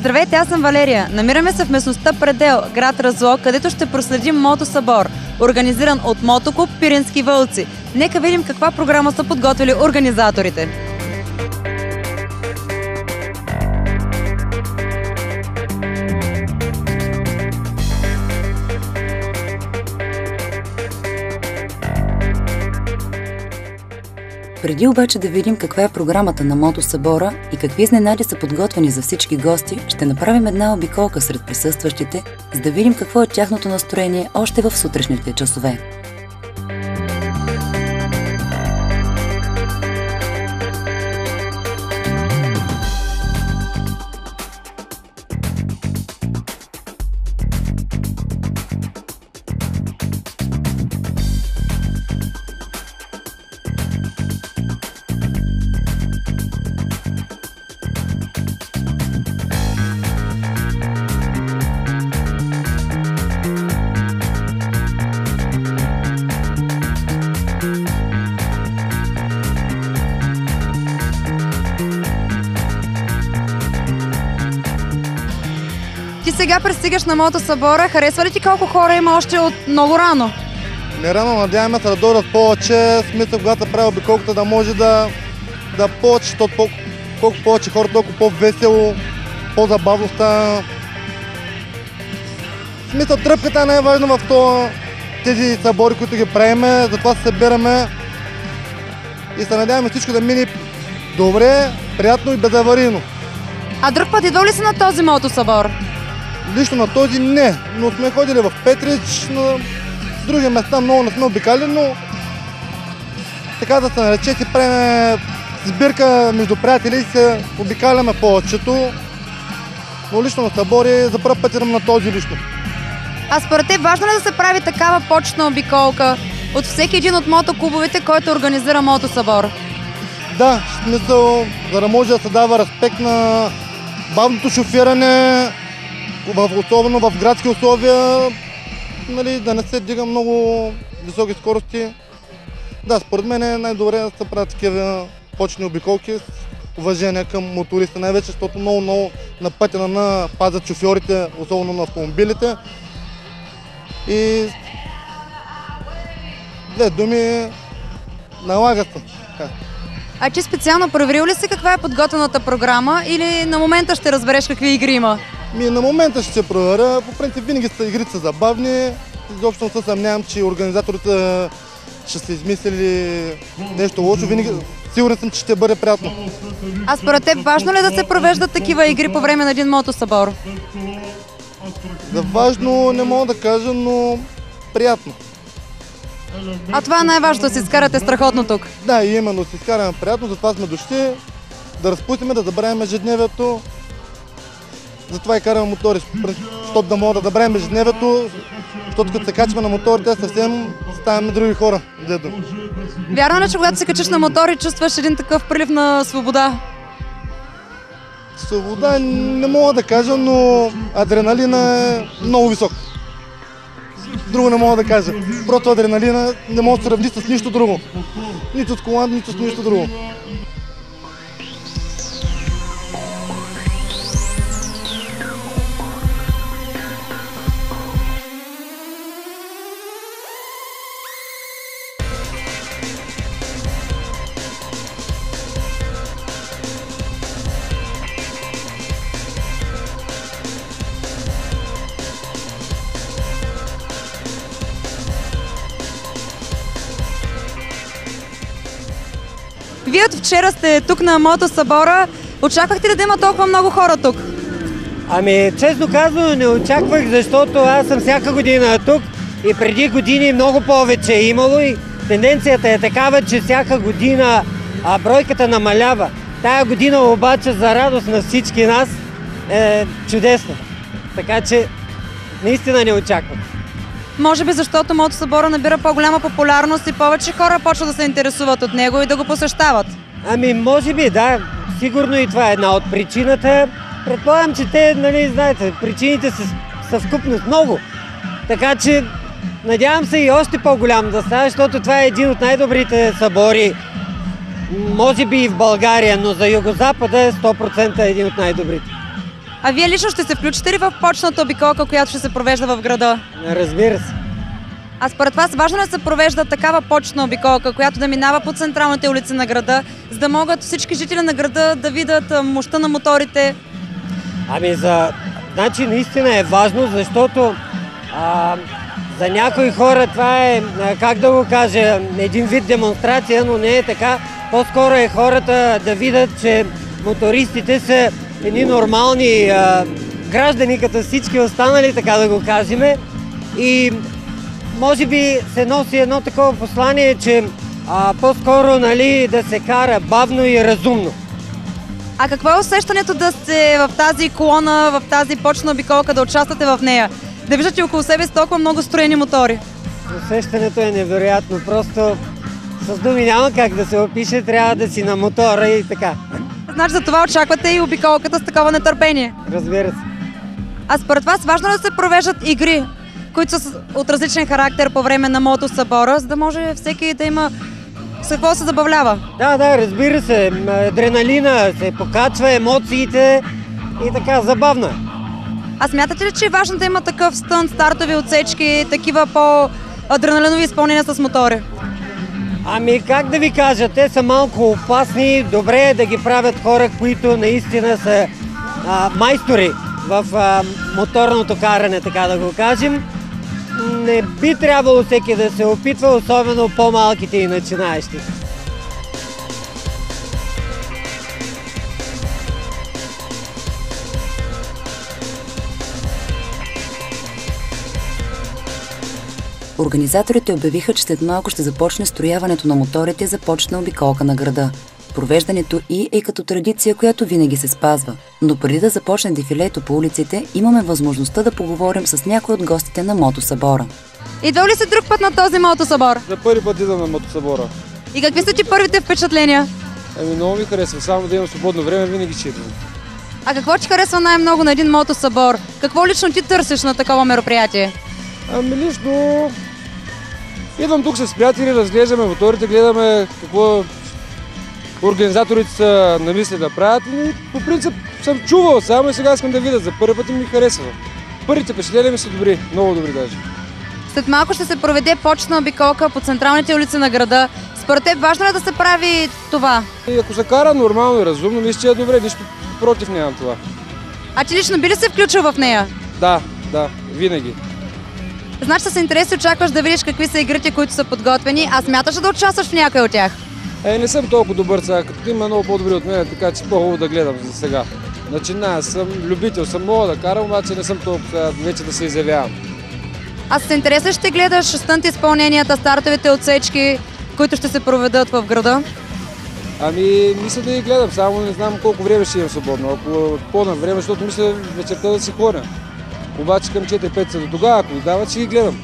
Здравейте, аз съм Валерия. Намираме се в местността Предел, град Разлог, където ще проследим мотосъбор, организиран от мотоклуб Пирински вълци. Нека видим каква програма са подготвили организаторите. Преди обаче да видим каква е програмата на мотосъбора и какви изненади са подготвени за всички гости, ще направим една обиколка сред присъстващите, за да видим какво е тяхното настроение още в сутрешните часове. Ти сега пристигаш на мотосъбора. Харесва ли ти колко хора има още от много рано? Не рано, надяваме се да дойдат повече. Смисъл, когато прави обиколката, да може да повече, защото колко повече хора, толкова по-весело, по-забавно става. Смисъл, тръпката е най-важно в тези събори, които ги правиме, затова се събираме и се надяваме всичко да мине добре, приятно и безаварийно. А друг път идва ли си на този мотосъбор? Лично на този не, но сме ходили в Петрич, на други места много не сме обикали, но така да се нарече, си правим сбирка между приятели и се обикаляме повечето, но лично на събори за първ път идвам на този лично. А според теб важно ли да се прави такава почетна обиколка от всеки един от мотоклубовете, който организира мотосъбор? Да, в смисъл, за да може да се дава респект на бавното шофиране, особено в градски условия, нали, да не се дига много високи скорости. Да, според мен е най-добре да се правят такива почетни обиколки с уважение към моториста, най-вече, защото много на пътя на пазят шофьорите, особено на автомобилите. И две думи, налагат се. А ти специално проверил ли си каква е подготвената програма или на момента ще разбереш какви игри има? На момента ще се проверя. По принцип винаги игрите са забавни. Изобщо не се съмнявам, че организаторите ще са измислили нещо лошо. Винаги сигурен съм, че ще бъде приятно. А според теб важно ли да се провеждат такива игри по време на един мотосъбор? За важно не мога да кажа, но приятно. А това е най-важното, да се изкарате страхотно тук. Да, именно се изкараме приятно, затова сме дошли да разпустим, да забравим ежедневието. Затова и караме мотори, защото да мога да забравим ежедневието, защото като се качваме на моторите, съвсем ставаме други хора. Вярно ли, че когато се качиш на мотори, чувстваш един такъв прилив на свобода? Свобода не мога да кажа, но адреналина е много висок. Друго не мога да кажа. Просто адреналина не може да се сравни с нищо друго. Нито с кола, нито с нищо друго. Вие от вчера сте тук на мотосъбора. Очаквахте ли да има толкова много хора тук? Ами, честно казано, не очаквах, защото аз съм всяка година тук и преди години много повече е имало и тенденцията е такава, че всяка година бройката намалява. Тая година обаче за радост на всички нас е чудесно. Така че наистина не очаквах. Може би защото мотосъбора набира по-голяма популярност и повече хора почват да се интересуват от него и да го посещават. Ами, може би, да. Сигурно и това е една от причината. Предполагам, че те, нали, знаете, причините са съвкупност много. Така че надявам се и още по-голям да става, защото това е един от най-добрите събори. Може би и в България, но за Югозапада е 100% един от най-добрите. А вие лично ще се включите ли в почната обиколка, която ще се провежда в града? Разбира се. А според вас важно ли да се провежда такава почна обиколка, която да минава по централните улици на града, за да могат всички жители на града да видят мощта на моторите? Значи наистина е важно, защото за някои хора това е, как да го кажа, един вид демонстрация, но не е така. По-скоро е хората да видят, че мотористите са едни нормални граждани, като всички останали, така да го кажем. И може би се носи едно такова послание, че по-скоро да се кара бавно и разумно. А какво е усещането да сте в тази колона, в тази почна обиколка, да участвате в нея? Да виждате около себе си толкова много строени мотори? Усещането е невероятно. Просто с думи няма как да се опише, трябва да си на мотора и така. Значи за това очаквате и обиколката с такова нетърпение? Разбира се. А според вас важно да се провеждат игри, които са от различен характер по време на мотосъбора, за да може всеки да има с какво се забавлява? Да, разбира се. Адреналина се покачва, емоциите и така, забавно е. А смятате ли, че е важно да има такъв стънт, стартови отсечки, такива по-адреналинови изпълнения с мотори? Как да ви кажа, те са малко опасни. Добре е да ги правят хора, които наистина са майстори в моторното каране, така да го кажем. Не би трябвало всеки да се опитва, особено по-малките и начинаещи. Организаторите обявиха, че след малко ще започне строяването на моторите за почна обиколка на града. Провеждането е като традиция, която винаги се спазва. Но преди да започне дефилето по улиците, имаме възможността да поговорим с някой от гостите на мотосъбора. Идвал ли си друг път на този мотосъбор? За първи път идвам на мотосъбора. И какви са ти първите впечатления? Много ми харесва, само да имам свободно време, винаги ще идвам. А какво ти харесва най-много на един мотосъбор? Какво лично ти търсиш на такова мероприятие? Лично идвам тук с приятели, разглеждаме моторите, гледаме какво организаторите са намисли да правят. И по принцип съм чувал, само и сега искам да видя. За първи път ми харесва. Първите впечатления ми са добри, много добри даже. След малко ще се проведе почна обиколка по централните улици на града. Според теб важно ли да се прави това? И ако се кара нормално и разумно, мисля, че е добре, нищо против нямам това. А ти лично би ли се включил в нея? Да, винаги. Значи с интерес очакваш да видиш какви са игрите, които са подготвени, а смяташ да участваш в някой от тях? Не съм толкова добър сега, като има много по-добри от мен, така че по-хубаво да гледам за сега. Съм любител, съм мога да карам, обаче не съм толкова вече да се изявявам. А с интерес ще гледаш стънт изпълненията, стартовите отсечки, които ще се проведат в града? Мисля да ги гледам, само не знам колко време ще имам свободно. Ако по-на време, защото мисля вечерта да си ходя. Обаче към 4-5 са до тогава, ако ги дават, ще ги гледам.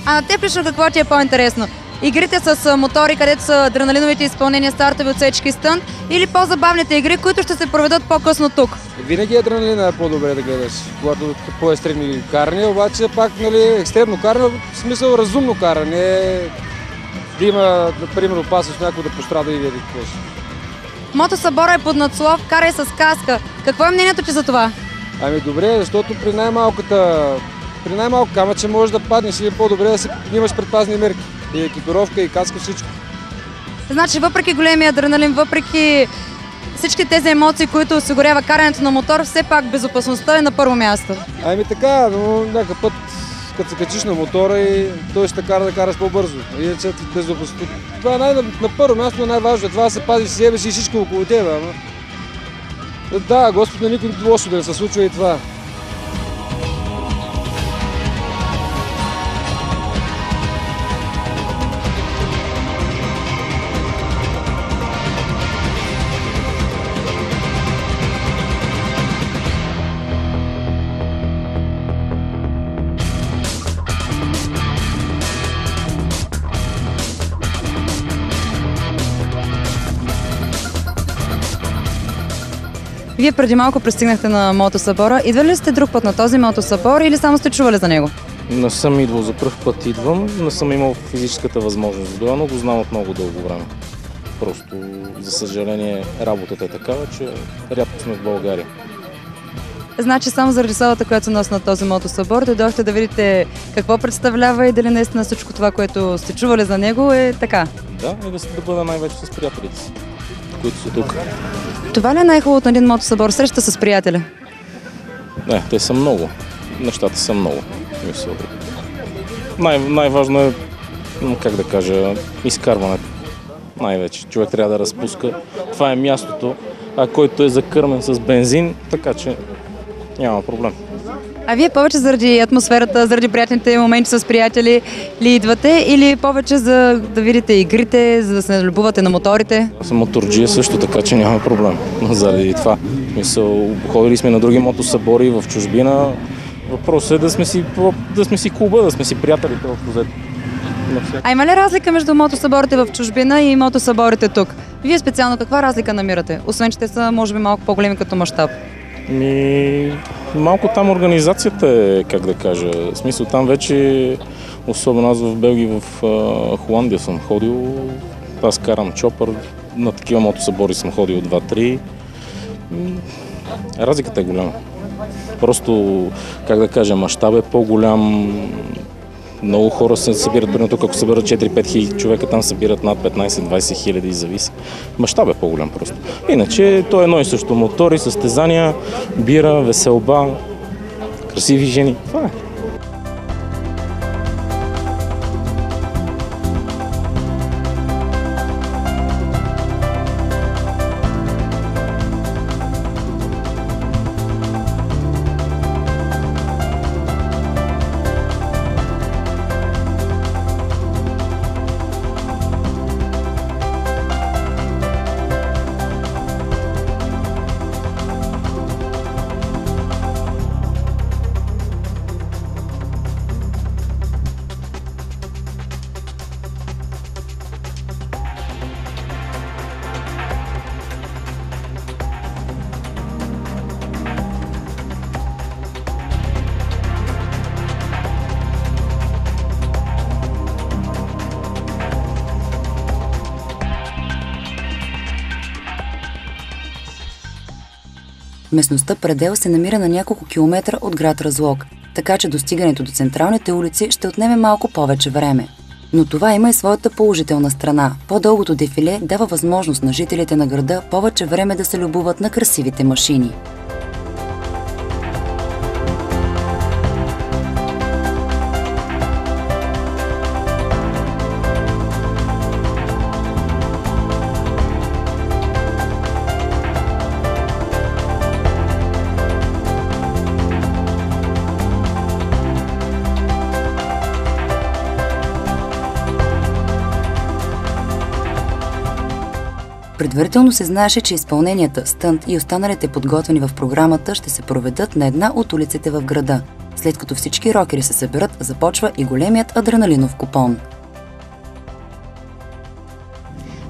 А на теб лично какво ти е по-интересно? Игрите с мотори, където са адреналиновите изпълнения, стартови отсечки, стънт, или по-забавните игри, които ще се проведат по-късно тук? Винаги адреналина е по-добре да гледаш, когато по-екстремни каране, обаче пак екстремно каране, в смисъл разумно каране, да има, например, опасност някой да пострада и види какво ще. Мотосъбора е под надслов "Карай с каска". Какво е мнението ти за това? Добре, защото при най-малко камъче можеш да паднеш и е по-добре да си имаш предпазни мерки. И екипировка, и каска, всичко. Значи въпреки големия адреналин, въпреки всички тези емоции, които осигурява карането на мотор, все пак безопасността е на първо място. Така, но някакъв път, като се качиш на мотора и той ще кара да караш по-бързо. Иначе безопасността. Това е на първо място, но най-важно е това да се пазиш себе си и всичко около тебе. Да, Господ на никой лошо да не се случва и това. Вие преди малко пристигнахте на мотосъбора. Идвали ли сте друг път на този мотосъбор или само сте чували за него? Не съм идвал, за пръв път идвам. Не съм имал физическата възможност да дойда, но го знам от много дълго време. Просто, за съжаление, работата е такава, че рядко сме в България. Значи само заради салата, която се носи на този мотосъбор, дойдохте да видите какво представлява и дали наистина всичко това, което сте чували за него е така. Да, и да бъда най-вече с приятелите си, които са тук. Това ли е най-хубавото на един мотосъбор? Среща с приятели? Не, те са много. Нещата са много. Най-важно е, как да кажа, изкарването. Най-вече. Човек трябва да разпуска. Това е мястото, който е закърмен с бензин, така че няма проблем. А вие повече заради атмосферата, заради приятелните моменти с приятели ли идвате или повече за да видите игрите, за да се налюбувате на моторите? Аз съм моторджия също, така че няма проблем заради това. Ходили сме на други мотосъбори в чужбина. Въпросът е да сме си клуба, да сме си приятелите в позето. А има ли разлика между мотосъборите в чужбина и мотосъборите тук? Вие специално каква разлика намирате? Освен, че те са, може би, малко по-големи като мащаб. Малко там организацията е, как да кажа, в смисъл там вече, особено аз в Белгия, в Холандия съм ходил, аз карам чопър, на такива мотосъбори съм ходил 2-3. Разликата е голяма. Просто, как да кажа, мащаб е по-голям. Много хора се събират, примерно тук, ако събират 4-5 хиляди човека, там събират над 15-20 хиляди и зависи. Мащаб е по-голям просто. Иначе то е едно и също. Мотори, състезания, бира, веселба, красиви жени. Това е. Местността Предел се намира на няколко километра от град Разлог, така че достигането до централните улици ще отнеме малко повече време. Но това има и своята положителна страна. По-дългото дефиле дава възможност на жителите на града повече време да се любуват на красивите машини. Предварително се знаеше, че изпълненията, стънт и останалите подготвени в програмата ще се проведат на една от улиците в града. След като всички рокери се съберат, започва и големият адреналинов купон.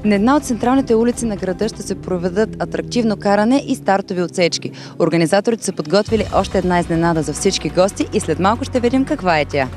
На една от централните улици на града ще се проведат атрактивно каране и стартови отсечки. Организаторите са подготвили още една изненада за всички гости и след малко ще видим каква е тя.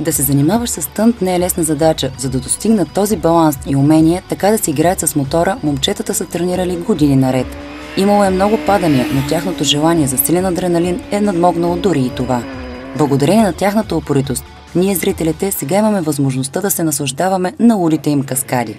Да се занимаваш с стънт не е лесна задача. За да достигнат този баланс и умение, така да си играят с мотора, момчетата са тренирали години наред. Имало е много падания, но тяхното желание за силен адреналин е надмогнало дори и това. Благодарение на тяхната упоритост, ние, зрителите, сега имаме възможността да се наслаждаваме на лудите им каскади.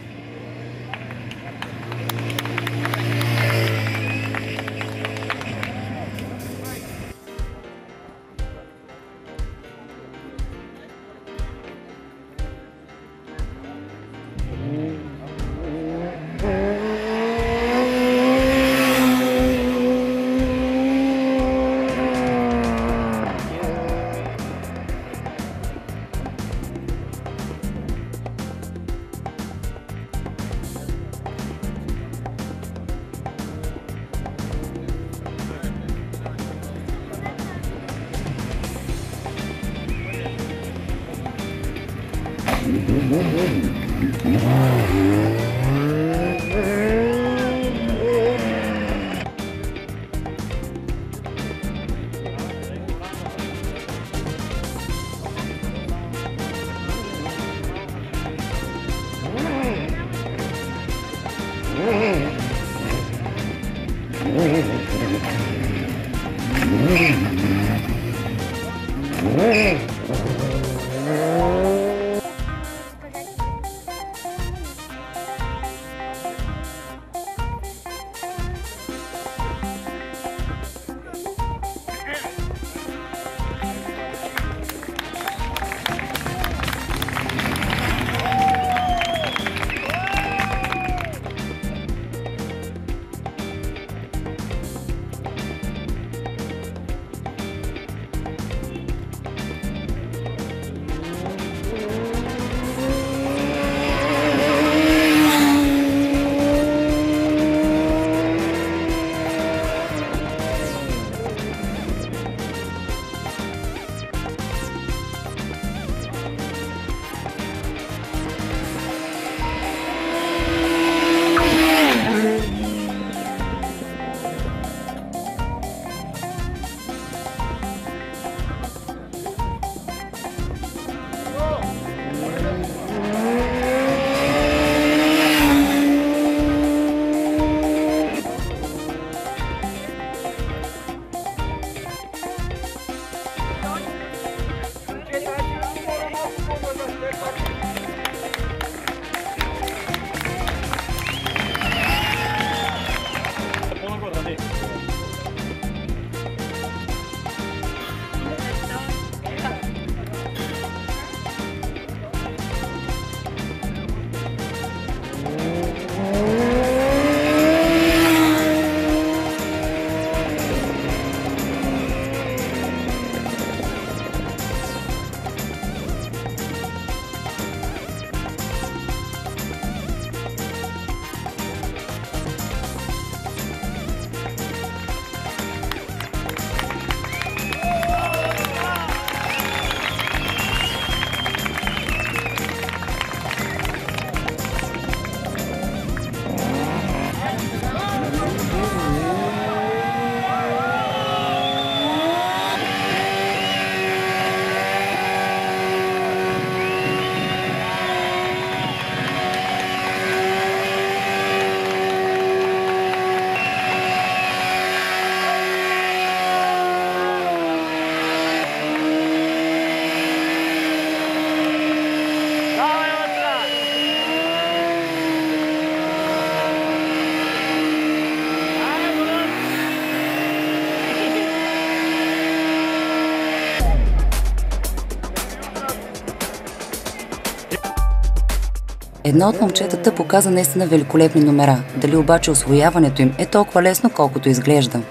Едно от момчетата показа наистина великолепни номера. Дали обаче освояването им е толкова лесно, колкото изглежда?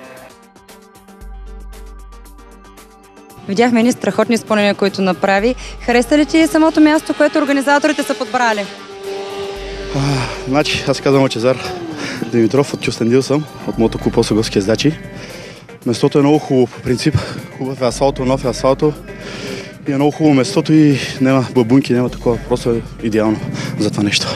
Видяхме едни страхотни изпълнения, които направи. Хареса ли ти самото място, което организаторите са подбрали? Значи, аз казвам Лъчезар Димитров, от Кюстендил съм, от мотоклуб Осоговски ездачи. Местото е много хубаво по принцип. Хубав е асфалто, нов е асфалто. И е много хубаво местото и няма бабунки, няма такова. Просто е идеално за това нещо.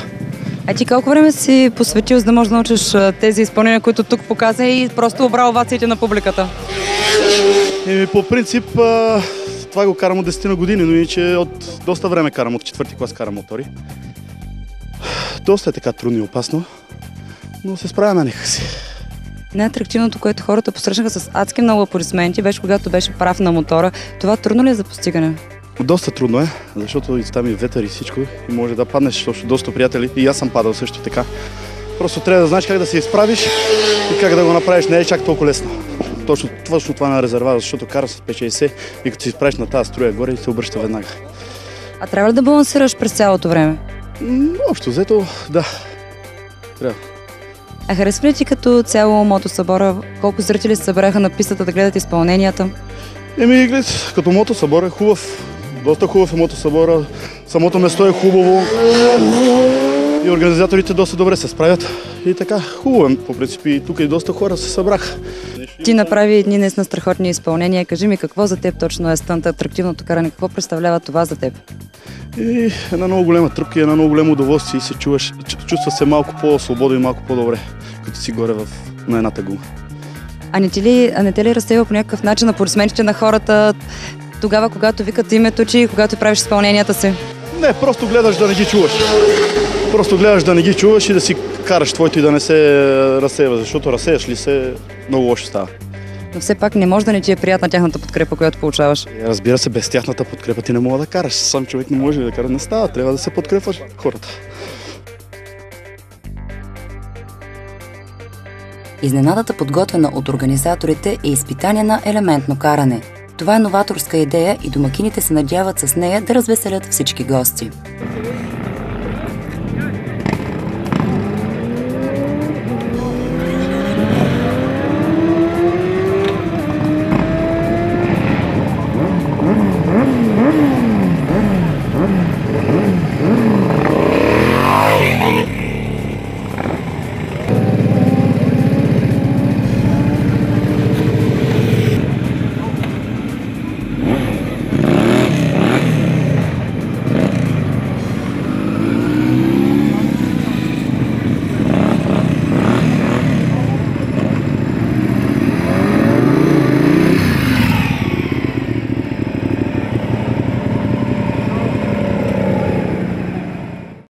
А ти колко време си посветил, за да можеш да научиш тези изпълнения, които тук показа и просто обра овациите на публиката? По принцип, това го карам от 10 на години, но иначе от доста време карам, от 4-ти клас карам мотори. Доста е така трудно и опасно, но се справяме някакси. Най-атрактивното, което хората посрещнаха с адски много аплодисменти, беше когато беше прав на мотора. Това трудно ли е за постигане? Доста трудно е, защото и там и ветър и всичко и може да паднеш, защото доста приятели и аз съм падал също така. Просто трябва да знаеш как да се изправиш и как да го направиш, не е чак толкова лесно. Точно това на резерва, защото кара с 560 и като се изправиш на тази струя горе и се обръща веднага. А трябва ли да балансираш през цялото време? Общо взето, да. Трябва. А харесва ли ти като цяло мотосъбора? Колко зрители се събраха на пистата да гледат изпълненията? Глед, като мотосъбор е хубав. Доста хубав е мотосъбора. Самото место е хубаво. И организаторите доста добре се справят. И така, хубаво е по принцип. И тук и доста хора се събраха. Ти направи едни наистина страхотни изпълнения. Кажи ми какво за теб точно е стънта, атрактивното каране? Какво представлява това за теб? И една много голема тръпка и една много голямо удоволствие и се чувства се малко по-свободно и малко по-добре, като си горе на едната гума. А не те ли разсейва по някакъв начин аплодисментите на хората тогава, когато викат името ти и когато правиш изпълненията си? Не, просто гледаш да не ги чуваш. Просто гледаш да не ги чуваш и да си караш твоето и да не се разсейва, защото разсеяш ли се, много лошо става. Но все пак не може да не ти е приятна тяхната подкрепа, която получаваш. Разбира се, без тяхната подкрепа ти не мога да караш. Сам човек не може да кара, не става. Трябва да се подкрепваш хората. Изненадата, подготвена от организаторите, е изпитание на елементно каране. Това е новаторска идея и домакините се надяват с нея да развеселят всички гости.